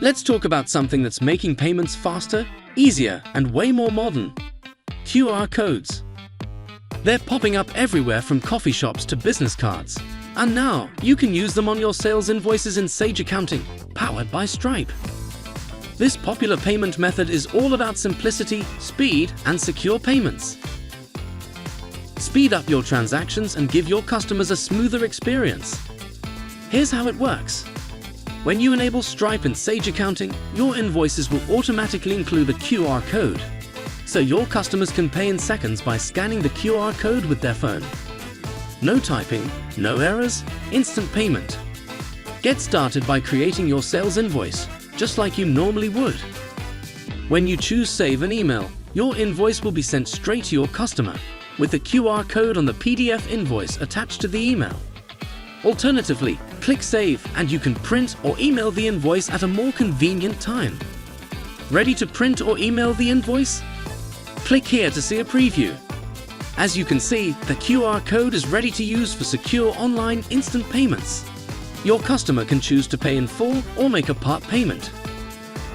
Let's talk about something that's making payments faster, easier, and way more modern. QR codes. They're popping up everywhere from coffee shops to business cards. And now, you can use them on your sales invoices in Sage Accounting, powered by Stripe. This popular payment method is all about simplicity, speed, and secure payments. Speed up your transactions and give your customers a smoother experience. Here's how it works. When you enable Stripe in Sage Accounting, your invoices will automatically include a QR code, so your customers can pay in seconds by scanning the QR code with their phone. No typing, no errors, instant payment. Get started by creating your sales invoice, just like you normally would. When you choose Save an Email, your invoice will be sent straight to your customer, with the QR code on the PDF invoice attached to the email. Alternatively, click Save and you can print or email the invoice at a more convenient time. Ready to print or email the invoice? Click here to see a preview. As you can see, the QR code is ready to use for secure online instant payments. Your customer can choose to pay in full or make a part payment.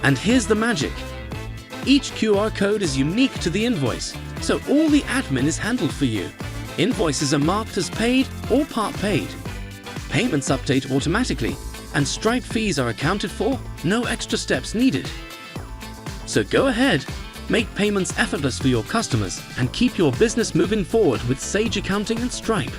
And here's the magic. Each QR code is unique to the invoice, so all the admin is handled for you. Invoices are marked as paid or part paid. Payments update automatically, and Stripe fees are accounted for, no extra steps needed. So go ahead, make payments effortless for your customers, and keep your business moving forward with Sage Accounting and Stripe.